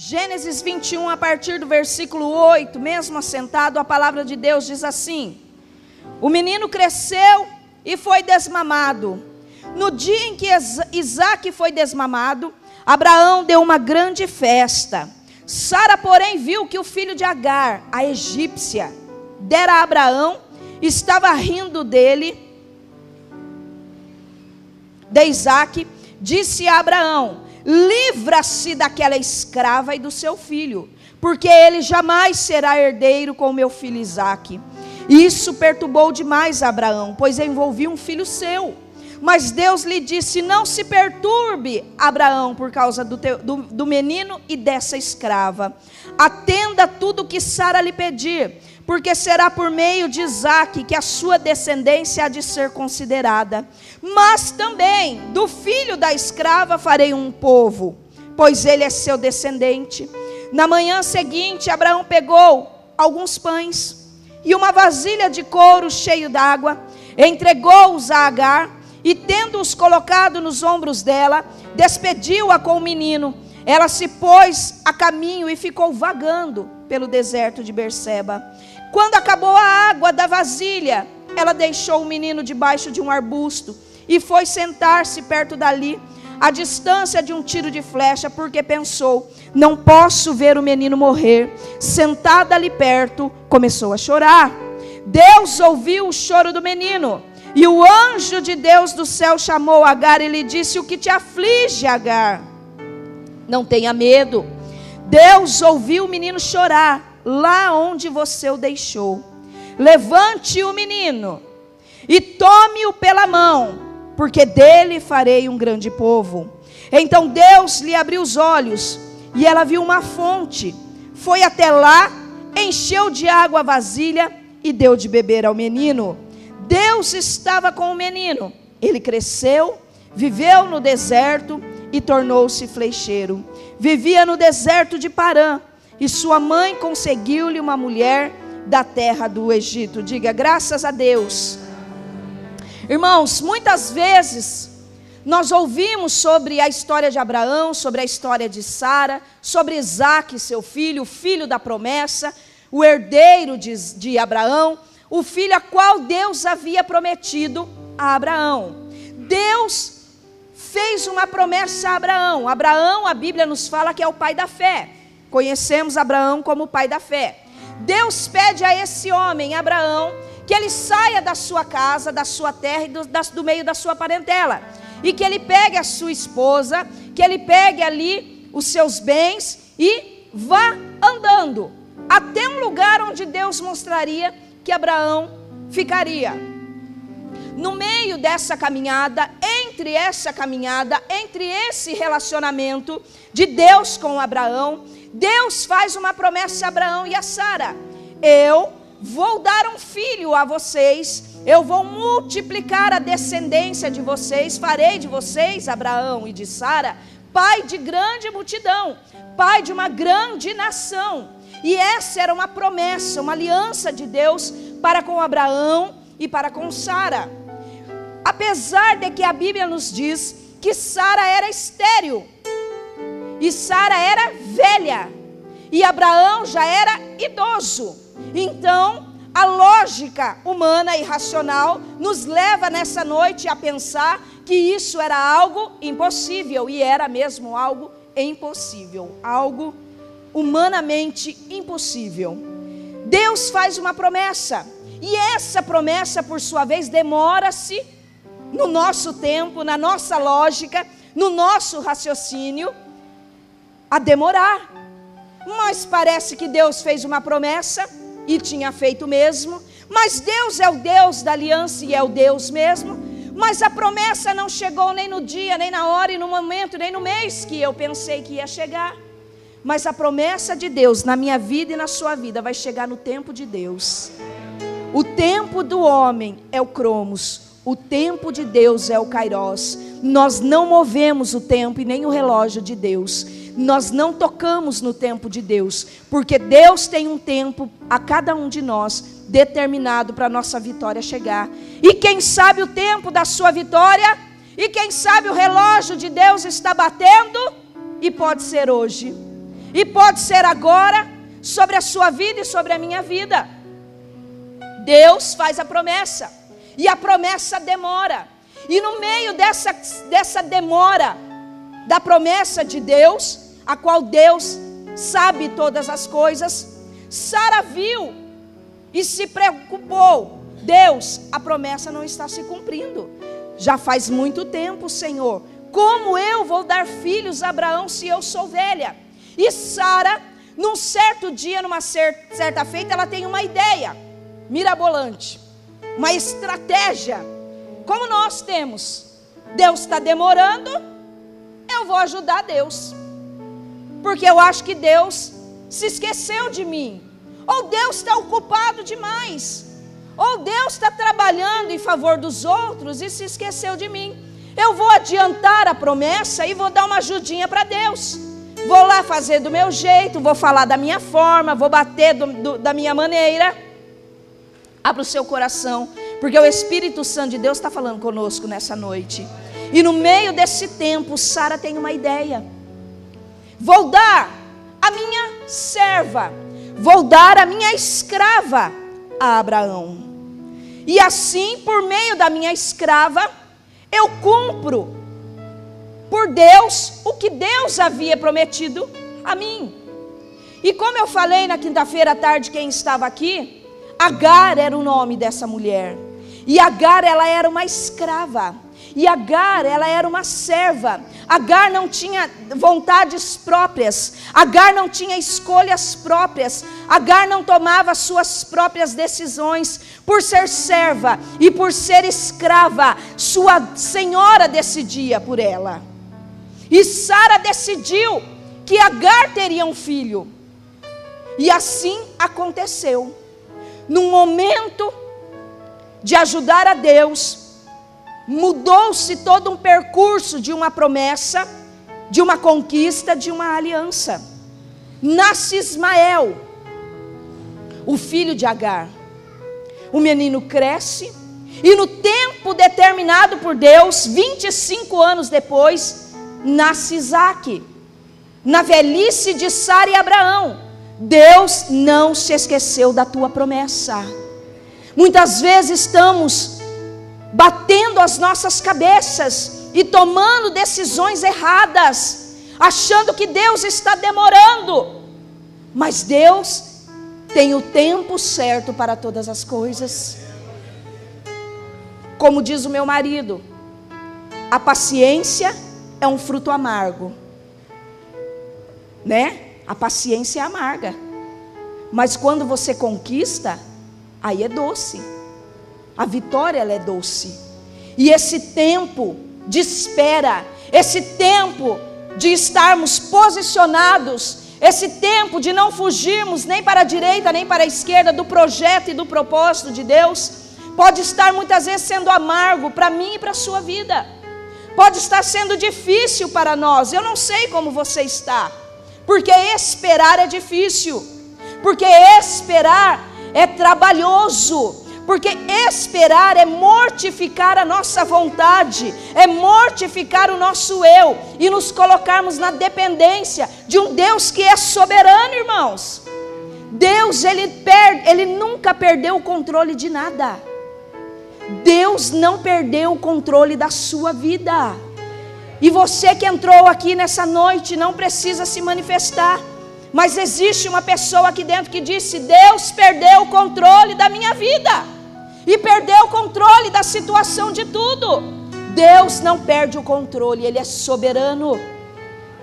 Gênesis 21, a partir do versículo 8, mesmo assentado, a palavra de Deus diz assim: o menino cresceu e foi desmamado. No dia em que Isaque foi desmamado, Abraão deu uma grande festa. Sara, porém, viu que o filho de Agar, a egípcia, dera a Abraão, estava rindo dele, de Isaque. Disse a Abraão: livra-se daquela escrava e do seu filho, porque ele jamais será herdeiro com meu filho Isaque. Isso perturbou demais Abraão, pois envolvia um filho seu. Mas Deus lhe disse: não se perturbe, Abraão, por causa do menino e dessa escrava. Atenda tudo o que Sara lhe pedir, porque será por meio de Isaque que a sua descendência há de ser considerada. Mas também do filho da escrava farei um povo, pois ele é seu descendente. Na manhã seguinte, Abraão pegou alguns pães e uma vasilha de couro cheio d'água, entregou-os a Agar, e tendo-os colocado nos ombros dela, despediu-a com o menino. Ela se pôs a caminho e ficou vagando pelo deserto de Berseba. Quando acabou a água da vasilha, ela deixou o menino debaixo de um arbusto e foi sentar-se perto dali, à distância de um tiro de flecha, porque pensou: não posso ver o menino morrer. Sentada ali perto, começou a chorar. Deus ouviu o choro do menino, e o anjo de Deus do céu chamou Agar e lhe disse: o que te aflige, Agar? Não tenha medo. Deus ouviu o menino chorar lá onde você o deixou. Levante o menino e tome-o pela mão, porque dele farei um grande povo. Então Deus lhe abriu os olhos e ela viu uma fonte. Foi até lá, encheu de água a vasilha e deu de beber ao menino. Deus estava com o menino. Ele cresceu, viveu no deserto e tornou-se flecheiro. Vivia no deserto de Parã, e sua mãe conseguiu-lhe uma mulher da terra do Egito. Diga graças a Deus. Irmãos, muitas vezes nós ouvimos sobre a história de Abraão, sobre a história de Sara, sobre Isaque, seu filho, o filho da promessa, o herdeiro de Abraão, o filho a qual Deus havia prometido a Abraão. Deus fez uma promessa a Abraão. Abraão, a Bíblia nos fala que é o pai da fé. Conhecemos Abraão como o pai da fé. Deus pede a esse homem, Abraão, que ele saia da sua casa, da sua terra e do meio da sua parentela. E que ele pegue a sua esposa, que ele pegue ali os seus bens e vá andando até um lugar onde Deus mostraria que Abraão ficaria. No meio dessa caminhada, entre esse relacionamento de Deus com Abraão, Deus faz uma promessa a Abraão e a Sara: eu vou dar um filho a vocês, eu vou multiplicar a descendência de vocês, farei de vocês, Abraão e de Sara, pai de grande multidão, pai de uma grande nação. E essa era uma promessa, uma aliança de Deus para com Abraão e para com Sara. Apesar de que a Bíblia nos diz que Sara era estéril, e Sara era velha, e Abraão já era idoso. Então, a lógica humana e racional nos leva nessa noite a pensar que isso era algo impossível, e era mesmo algo impossível, algo humanamente impossível. Deus faz uma promessa, e essa promessa, por sua vez, demora-se no nosso tempo, na nossa lógica, no nosso raciocínio, a demorar. Mas parece que Deus fez uma promessa e tinha feito mesmo. Mas Deus é o Deus da aliança e é o Deus mesmo. Mas a promessa não chegou nem no dia, nem na hora, e no momento, nem no mês que eu pensei que ia chegar. Mas a promessa de Deus na minha vida e na sua vida vai chegar no tempo de Deus. O tempo do homem é o cromos, o tempo de Deus é o kairos. Nós não movemos o tempo e nem o relógio de Deus. Nós não tocamos no tempo de Deus, porque Deus tem um tempo a cada um de nós determinado para a nossa vitória chegar. E quem sabe o tempo da sua vitória, e quem sabe o relógio de Deus está batendo, e pode ser hoje. E pode ser agora, sobre a sua vida e sobre a minha vida. Deus faz a promessa, e a promessa demora. E no meio dessa demora da promessa de Deus, a qual Deus sabe todas as coisas, Sara viu e se preocupou. Deus, a promessa não está se cumprindo. Já faz muito tempo, Senhor. Como eu vou dar filhos a Abraão se eu sou velha? E Sara, num certo dia, numa certa feita, ela tem uma ideia mirabolante, uma estratégia, como nós temos. Deus está demorando, eu vou ajudar Deus, porque eu acho que Deus se esqueceu de mim, ou Deus está ocupado demais, ou Deus está trabalhando em favor dos outros e se esqueceu de mim. Eu vou adiantar a promessa e vou dar uma ajudinha para Deus. Vou lá fazer do meu jeito, vou falar da minha forma, vou bater da minha maneira. Abra o seu coração, porque o Espírito Santo de Deus está falando conosco nessa noite. E no meio desse tempo, Sara tem uma ideia. Vou dar a minha serva, vou dar a minha escrava a Abraão. E assim, por meio da minha escrava, eu cumpro por Deus o que Deus havia prometido a mim. E como eu falei na quinta-feira à tarde, quem estava aqui, Agar era o nome dessa mulher. E Agar, ela era uma escrava. E Agar, ela era uma serva. Agar não tinha vontades próprias. Agar não tinha escolhas próprias. Agar não tomava suas próprias decisões. Por ser serva e por ser escrava, sua senhora decidia por ela. E Sara decidiu que Agar teria um filho. E assim aconteceu. Num momento de ajudar a Deus, mudou-se todo um percurso de uma promessa, de uma conquista, de uma aliança. Nasce Ismael, o filho de Agar. O menino cresce e no tempo determinado por Deus, 25 anos depois, nasce Isaque. Na velhice de Sara e Abraão, Deus não se esqueceu da tua promessa. Muitas vezes estamos batendo as nossas cabeças e tomando decisões erradas, achando que Deus está demorando. Mas Deus tem o tempo certo para todas as coisas. Como diz o meu marido, a paciência é um fruto amargo, né? A paciência é amarga, mas quando você conquista, aí é doce. A vitória, ela é doce. E esse tempo de espera, esse tempo de estarmos posicionados, esse tempo de não fugirmos nem para a direita nem para a esquerda do projeto e do propósito de Deus, pode estar muitas vezes sendo amargo para mim e para a sua vida. Pode estar sendo difícil para nós. Eu não sei como você está, porque esperar é difícil, porque esperar é trabalhoso, porque esperar é mortificar a nossa vontade, é mortificar o nosso eu e nos colocarmos na dependência de um Deus que é soberano, irmãos. Deus, ele nunca perdeu o controle de nada. Deus não perdeu o controle da sua vida. E você que entrou aqui nessa noite não precisa se manifestar, mas existe uma pessoa aqui dentro que disse: Deus perdeu o controle da minha vida, e perdeu o controle da situação de tudo. Deus não perde o controle, Ele é soberano.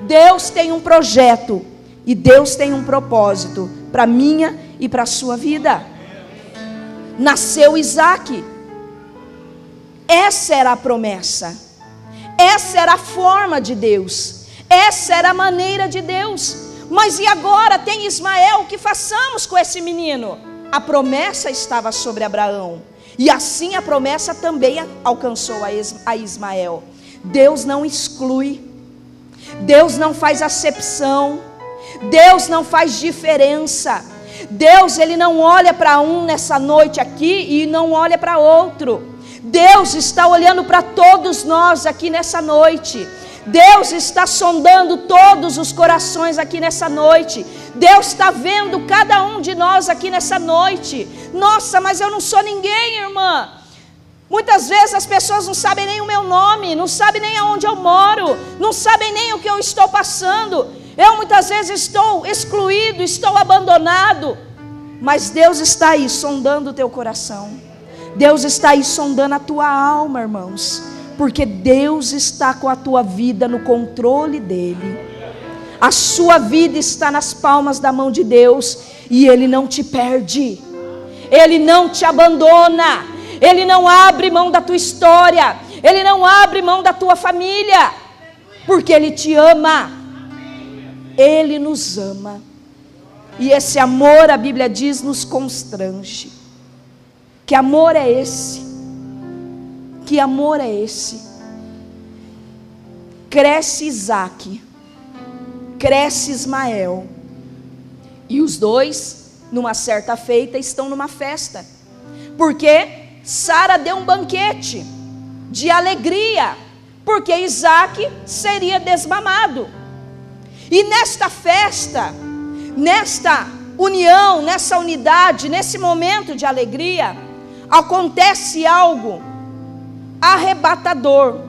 Deus tem um projeto, e Deus tem um propósito para a minha e para a sua vida. Nasceu Isaque, essa era a promessa. Essa era a forma de Deus, essa era a maneira de Deus. Mas e agora tem Ismael, o que façamos com esse menino? A promessa estava sobre Abraão, e assim a promessa também alcançou a Ismael. Deus não exclui, Deus não faz acepção, Deus não faz diferença. Deus, Ele não olha para um nessa noite aqui e não olha para outro. Deus está olhando para todos nós aqui nessa noite. Deus está sondando todos os corações aqui nessa noite. Deus está vendo cada um de nós aqui nessa noite. Nossa, mas eu não sou ninguém, irmã. Muitas vezes as pessoas não sabem nem o meu nome, não sabem nem aonde eu moro, não sabem nem o que eu estou passando. Eu muitas vezes estou excluído, estou abandonado. Mas Deus está aí sondando o teu coração. Deus está aí sondando a tua alma, irmãos. Porque Deus está com a tua vida no controle dEle. A sua vida está nas palmas da mão de Deus. E Ele não te perde. Ele não te abandona. Ele não abre mão da tua história. Ele não abre mão da tua família. Porque Ele te ama. Ele nos ama. E esse amor, a Bíblia diz, nos constrange. Que amor é esse? Que amor é esse? Cresce Isaque, cresce Ismael, e os dois, numa certa feita, estão numa festa, porque Sara deu um banquete de alegria, porque Isaque seria desmamado. E nesta festa, nesta união, nessa unidade, nesse momento de alegria, acontece algo arrebatador,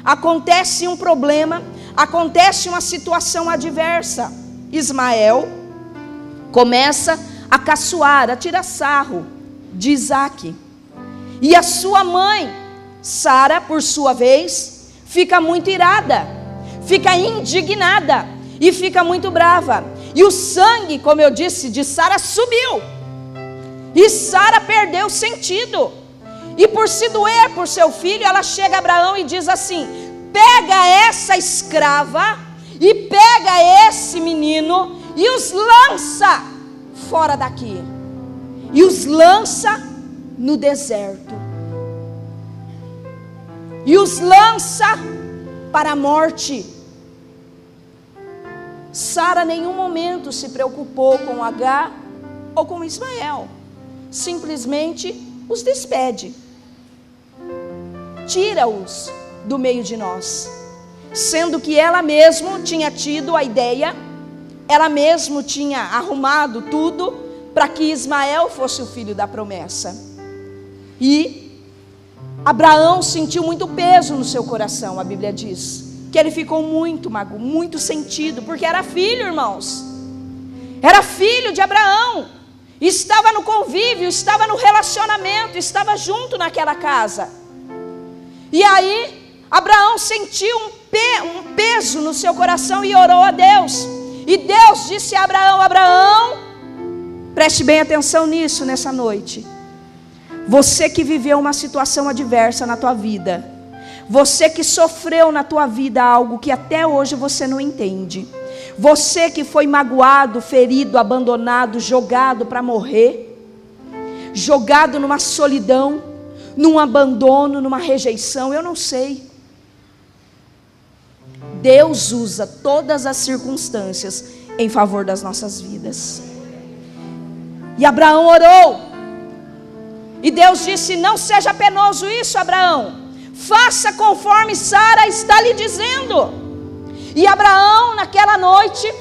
acontece um problema, acontece uma situação adversa. Ismael começa a caçoar, a tirar sarro de Isaque, e a sua mãe, Sara, por sua vez, fica muito irada, fica indignada, e fica muito brava, e o sangue, como eu disse, de Sara subiu, e Sara perdeu o sentido. E por se doer por seu filho, ela chega a Abraão e diz assim: pega essa escrava e pega esse menino e os lança fora daqui. E os lança no deserto. E os lança para a morte. Sara em nenhum momento se preocupou com Agar ou com Ismael. Simplesmente os despede. Tira-os do meio de nós, sendo que ela mesma tinha tido a ideia, ela mesma tinha arrumado tudo para que Ismael fosse o filho da promessa. E Abraão sentiu muito peso no seu coração, a Bíblia diz, que ele ficou muito sentido, porque era filho, irmãos, era filho de Abraão, estava no convívio, estava no relacionamento, estava junto naquela casa. E aí, Abraão sentiu um peso no seu coração e orou a Deus. E Deus disse a Abraão: Abraão, preste bem atenção nisso nessa noite. Você que viveu uma situação adversa na tua vida, você que sofreu na tua vida algo que até hoje você não entende, você que foi magoado, ferido, abandonado, jogado para morrer, jogado numa solidão, num abandono, numa rejeição, eu não sei. Deus usa todas as circunstâncias em favor das nossas vidas. E Abraão orou, e Deus disse: não seja penoso isso, Abraão, faça conforme Sara está lhe dizendo. E Abraão naquela noite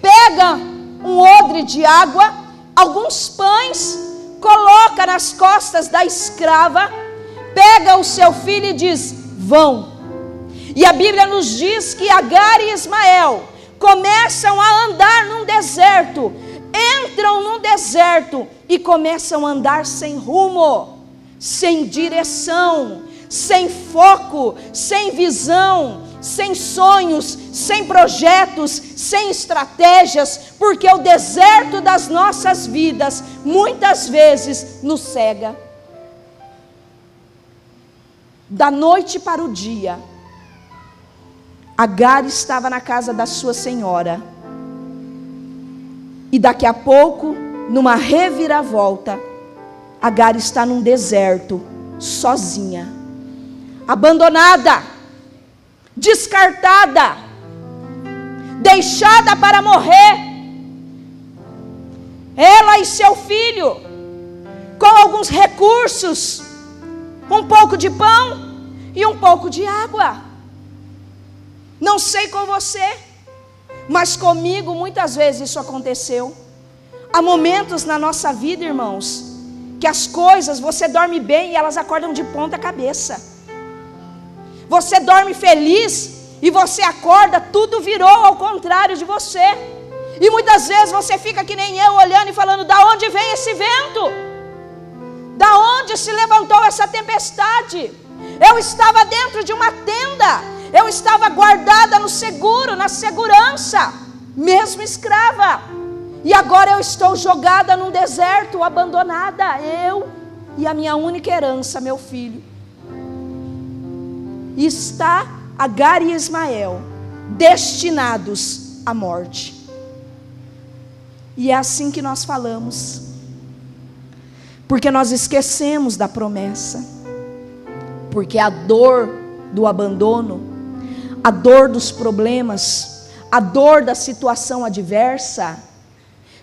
pega um odre de água, alguns pães, coloca nas costas da escrava, pega o seu filho e diz: vão. E a Bíblia nos diz que Agar e Ismael começam a andar num deserto, entram num deserto e começam a andar sem rumo, sem direção, sem foco, sem visão, sem sonhos, sem projetos, sem estratégias, porque o deserto das nossas vidas muitas vezes nos cega. Da noite para o dia, Agar estava na casa da sua senhora, e daqui a pouco, numa reviravolta, Agar está num deserto, sozinha, abandonada, descartada, deixada para morrer, ela e seu filho, com alguns recursos, um pouco de pão e um pouco de água. Não sei com você, mas comigo muitas vezes isso aconteceu. Há momentos na nossa vida, irmãos, que as coisas, você dorme bem e elas acordam de ponta cabeça. Você dorme feliz e você acorda, tudo virou ao contrário de você. E muitas vezes você fica que nem eu, olhando e falando: da onde vem esse vento? Da onde se levantou essa tempestade? Eu estava dentro de uma tenda, eu estava guardada no seguro, na segurança, mesmo escrava. E agora eu estou jogada num deserto, abandonada, eu e a minha única herança, meu filho. E está Agar e Ismael destinados à morte. E é assim que nós falamos, porque nós esquecemos da promessa, porque a dor do abandono, a dor dos problemas, a dor da situação adversa,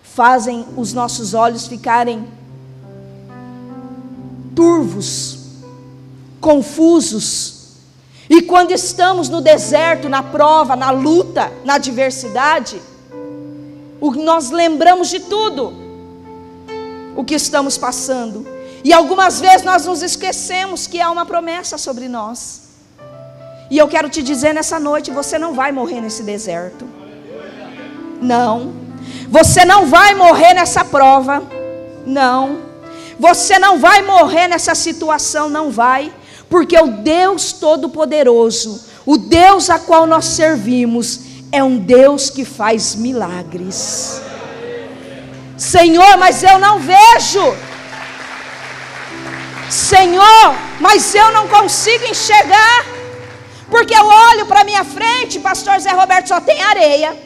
fazem os nossos olhos ficarem turvos, confusos. E quando estamos no deserto, na prova, na luta, na adversidade, nós lembramos de tudo o que estamos passando. E algumas vezes nós nos esquecemos que há uma promessa sobre nós. E eu quero te dizer nessa noite: você não vai morrer nesse deserto. Não. Você não vai morrer nessa prova. Não. Você não vai morrer nessa situação. Não vai. Porque o Deus Todo-Poderoso, o Deus a qual nós servimos, é um Deus que faz milagres. Senhor, mas eu não vejo. Senhor, mas eu não consigo enxergar. Porque eu olho para a minha frente, pastor Zé Roberto, só tem areia.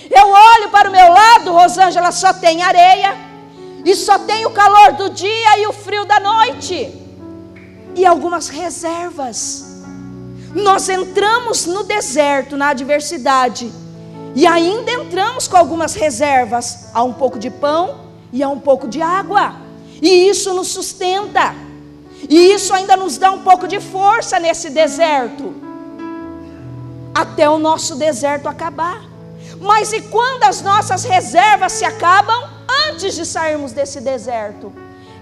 Eu olho para o meu lado, Rosângela, só tem areia. E só tem o calor do dia e o frio da noite. E algumas reservas. Nós entramos no deserto, na adversidade, e ainda entramos com algumas reservas. Há um pouco de pão e há um pouco de água. E isso nos sustenta. E isso ainda nos dá um pouco de força nesse deserto, até o nosso deserto acabar. Mas e quando as nossas reservas se acabam antes de sairmos desse deserto?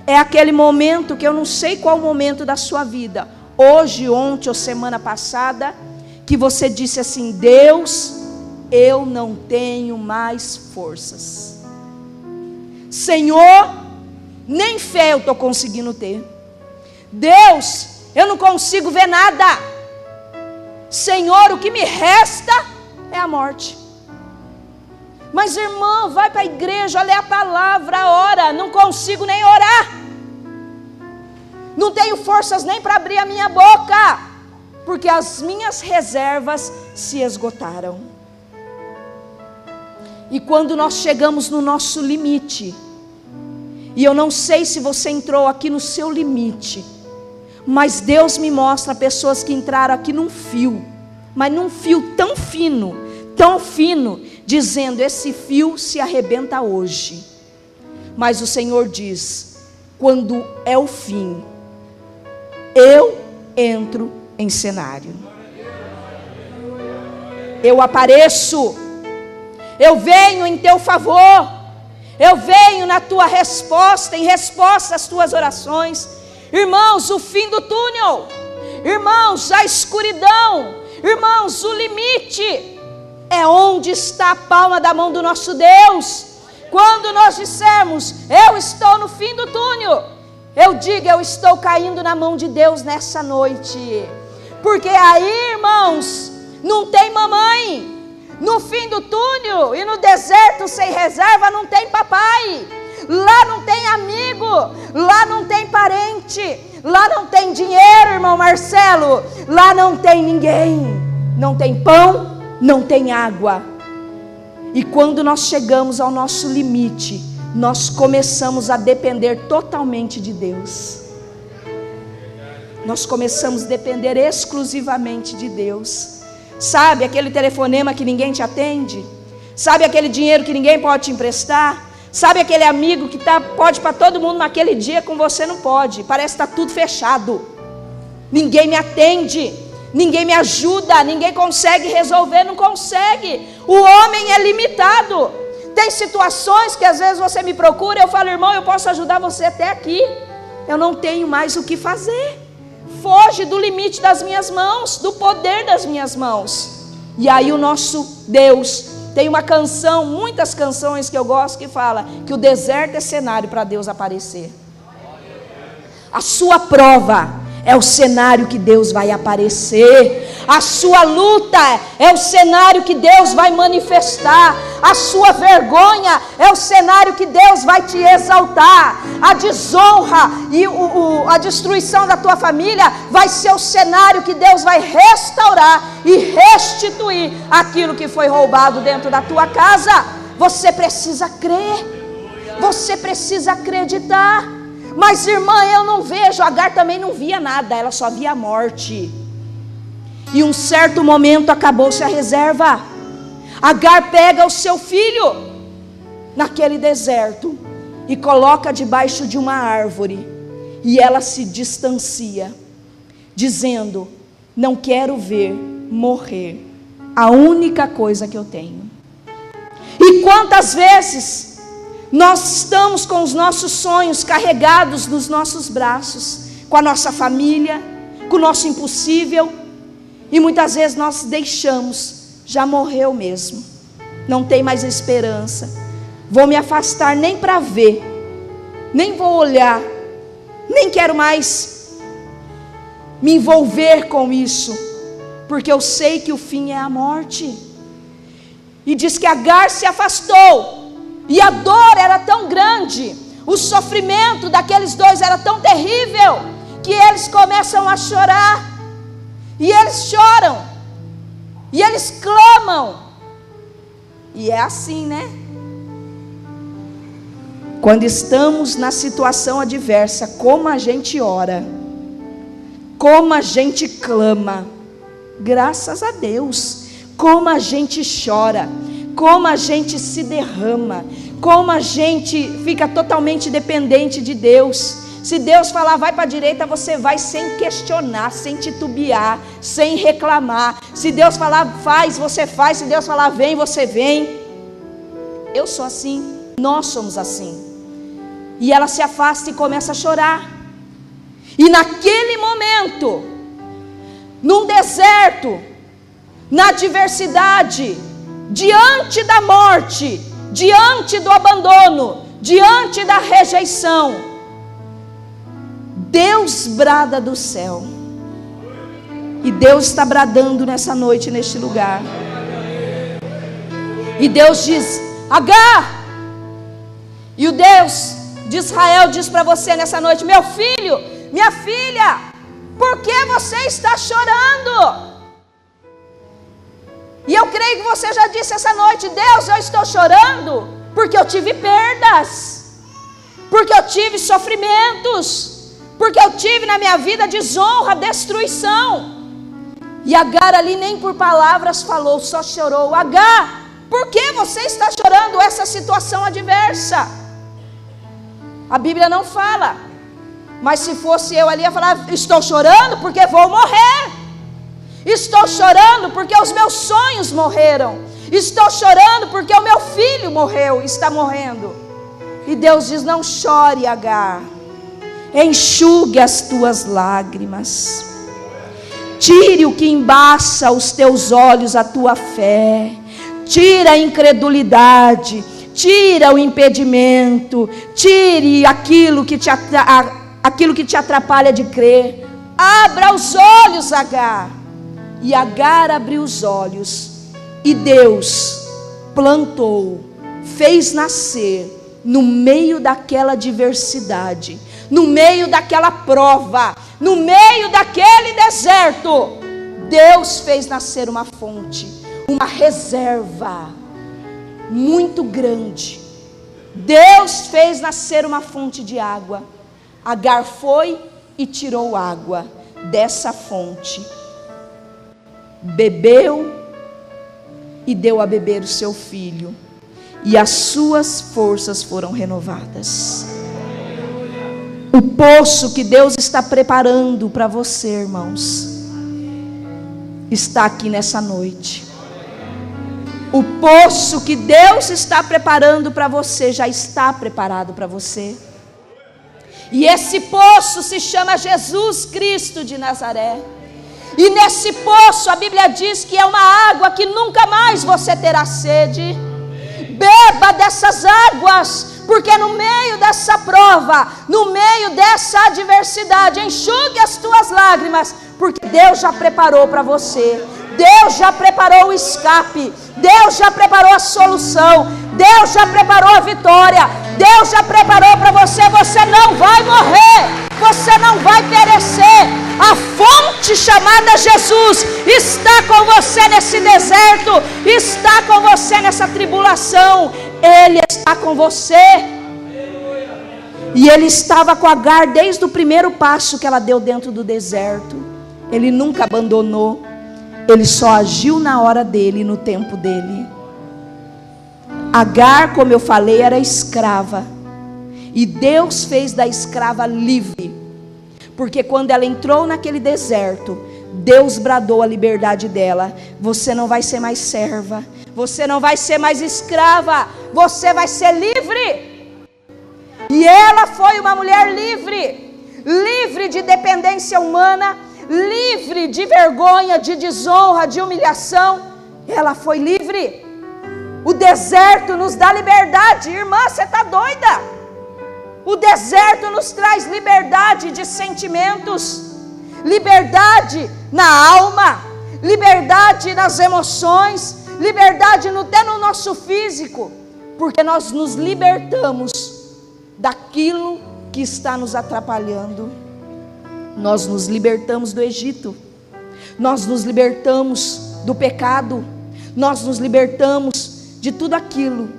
É aquele momento que eu não sei qual momento da sua vida, hoje, ontem ou semana passada, que você disse assim: Deus, eu não tenho mais forças. Senhor, nem fé eu estou conseguindo ter. Deus, eu não consigo ver nada. Senhor, o que me resta é a morte. Mas irmã, vai para a igreja, lê a palavra, ora. Não consigo nem orar. Não tenho forças nem para abrir a minha boca, porque as minhas reservas se esgotaram. E quando nós chegamos no nosso limite, e eu não sei se você entrou aqui no seu limite, mas Deus me mostra pessoas que entraram aqui num fio, mas num fio tão fino, dizendo: esse fio se arrebenta hoje. Mas o Senhor diz: quando é o fim, eu entro em cenário. Eu apareço. Eu venho em teu favor. Eu venho na tua resposta, em resposta às tuas orações. Irmãos, o fim do túnel. Irmãos, a escuridão. Irmãos, o limite é onde está a palma da mão do nosso Deus. Quando nós dissermos: eu estou no fim do túnel, eu digo: eu estou caindo na mão de Deus nessa noite. Porque aí, irmãos, não tem mamãe. No fim do túnel e no deserto sem reserva não tem papai. Lá não tem amigo. Lá não tem parente. Lá não tem dinheiro, irmão Marcelo. Lá não tem ninguém. Não tem pão, não tem água. E quando nós chegamos ao nosso limite, nós começamos a depender totalmente de Deus. Nós começamos a depender exclusivamente de Deus. Sabe aquele telefonema que ninguém te atende? Sabe aquele dinheiro que ninguém pode te emprestar? Sabe aquele amigo que pode para todo mundo, mas naquele dia com você não pode? Parece que está tudo fechado. Ninguém me atende. ninguém me ajuda, ninguém consegue resolver, não consegue. O homem é limitado. Tem situações que às vezes você me procura, eu falo, irmão, eu posso ajudar você até aqui, eu não tenho mais o que fazer, foge do limite das minhas mãos, do poder das minhas mãos. E aí o nosso Deus tem uma canção, muitas canções que eu gosto, que fala que o deserto é cenário para Deus aparecer. A sua prova é o cenário que Deus vai aparecer. A sua luta é o cenário que Deus vai manifestar. A sua vergonha é o cenário que Deus vai te exaltar. A desonra e a destruição da tua família vai ser o cenário que Deus vai restaurar e restituir aquilo que foi roubado dentro da tua casa. Você precisa crer, você precisa acreditar. Mas irmã, eu não vejo. Agar também não via nada, ela só via a morte. E um certo momento acabou-se a reserva. Agar pega o seu filho naquele deserto e coloca debaixo de uma árvore, e ela se distancia, dizendo, não quero ver morrer a única coisa que eu tenho. E quantas vezes nós estamos com os nossos sonhos carregados nos nossos braços, com a nossa família, com o nosso impossível, e muitas vezes nós deixamos, já morreu mesmo, não tem mais esperança, vou me afastar nem para ver, nem vou olhar, nem quero mais me envolver com isso, porque eu sei que o fim é a morte. E diz que Agar se afastou, e a dor era tão grande, o sofrimento daqueles dois era tão terrível, que eles começam a chorar, e eles choram, e eles clamam, e é assim, né? Quando estamos na situação adversa, como a gente ora, como a gente clama, graças a Deus, como a gente chora, como a gente se derrama, como a gente fica totalmente dependente de Deus. Se Deus falar vai para a direita, você vai sem questionar, sem titubear, sem reclamar. Se Deus falar faz, você faz. Se Deus falar vem, você vem. Eu sou assim, nós somos assim. E ela se afasta e começa a chorar. E naquele momento, num deserto, na adversidade, diante da morte, diante do abandono, diante da rejeição, Deus brada do céu. E Deus está bradando nessa noite, neste lugar. E Deus diz, Agar. E o Deus de Israel diz para você nessa noite, meu filho, minha filha, por que você está chorando? E eu creio que você já disse essa noite, Deus, eu estou chorando porque eu tive perdas, porque eu tive sofrimentos, porque eu tive na minha vida desonra, destruição. E Agar ali nem por palavras falou, só chorou. Agar, por que você está chorando essa situação adversa? A Bíblia não fala, mas se fosse eu ali, eu ia falar, estou chorando porque vou morrer. Estou chorando porque os meus sonhos morreram. Estou chorando porque o meu filho morreu, está morrendo. E Deus diz, não chore, Agar. Enxugue as tuas lágrimas. Tire o que embaça os teus olhos, a tua fé. Tira a incredulidade. Tira o impedimento. Tire aquilo que te atrapalha de crer. Abra os olhos, Agar. E Agar abriu os olhos, e Deus plantou, fez nascer, no meio daquela adversidade, no meio daquela prova, no meio daquele deserto, Deus fez nascer uma fonte, uma reserva muito grande. Deus fez nascer uma fonte de água. Agar foi e tirou água dessa fonte, bebeu e deu a beber o seu filho, e as suas forças foram renovadas. O poço que Deus está preparando para você, irmãos, está aqui nessa noite. O poço que Deus está preparando para você já está preparado para você. E esse poço se chama Jesus Cristo de Nazaré. E nesse poço a Bíblia diz que é uma água que nunca mais você terá sede. Beba dessas águas, porque no meio dessa prova, no meio dessa adversidade, enxugue as tuas lágrimas, porque Deus já preparou para você. Deus já preparou o escape, Deus já preparou a solução, Deus já preparou a vitória, Deus já preparou para você. Você não vai morrer, você não vai perecer. A fonte chamada Jesus está com você nesse deserto, está com você nessa tribulação. Ele está com você. E Ele estava com Agar desde o primeiro passo que ela deu dentro do deserto. Ele nunca abandonou. Ele só agiu na hora dele, no tempo dele. Agar, como eu falei, era escrava. E Deus fez da escrava livre. Porque quando ela entrou naquele deserto, Deus bradou a liberdade dela. Você não vai ser mais serva. Você não vai ser mais escrava. Você vai ser livre. E ela foi uma mulher livre. Livre de dependência humana. Livre de vergonha, de desonra, de humilhação. Ela foi livre. O deserto nos dá liberdade. Irmã, você está doida? O deserto nos traz liberdade de sentimentos, liberdade na alma, liberdade nas emoções, liberdade até no nosso físico, porque nós nos libertamos daquilo que está nos atrapalhando. Nós nos libertamos do Egito, nós nos libertamos do pecado, nós nos libertamos de tudo aquilo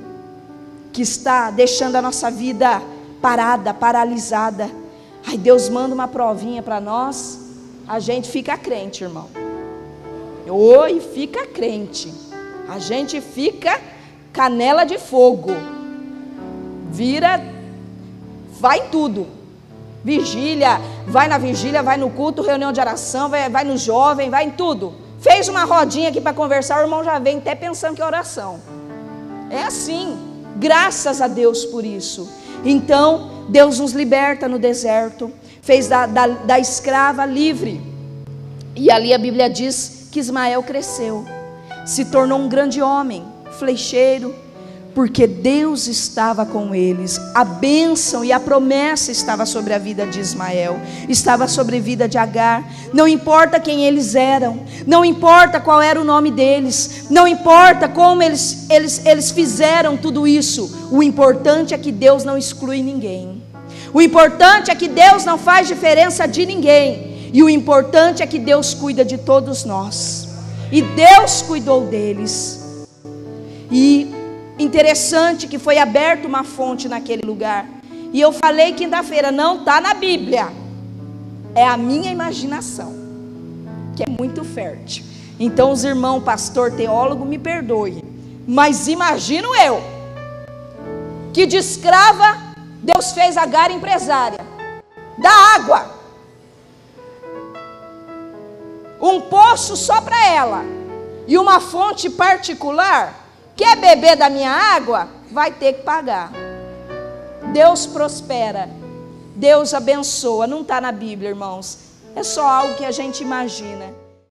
que está deixando a nossa vida parada, paralisada. Ai, Deus manda uma provinha para nós, a gente fica crente, irmão. Oi, fica crente. A gente fica canela de fogo. Vira, vai em tudo. Vigília, vai na vigília, vai no culto, reunião de oração, vai no jovem, vai em tudo. Fez uma rodinha aqui para conversar, o irmão já vem até pensando que é oração. É assim, graças a Deus por isso. Então, Deus nos liberta no deserto, fez da escrava livre. E ali a Bíblia diz que Ismael cresceu, se tornou um grande homem, flecheiro, porque Deus estava com eles. A bênção e a promessa estava sobre a vida de Ismael, estava sobre a vida de Agar. Não importa quem eles eram, não importa qual era o nome deles, não importa como eles fizeram tudo isso. O importante é que Deus não exclui ninguém. O importante é que Deus não faz diferença de ninguém. E o importante é que Deus cuida de todos nós. E Deus cuidou deles. E interessante que foi aberta uma fonte naquele lugar. E eu falei quinta-feira, não está na Bíblia. É a minha imaginação, que é muito fértil. Então os irmãos, pastor, teólogo, me perdoe, mas imagino eu, que de escrava, Deus fez Agar empresária da água. Um poço só para ela. E uma fonte particular. Quer beber da minha água? Vai ter que pagar. Deus prospera, Deus abençoa. Não está na Bíblia, irmãos. É só algo que a gente imagina.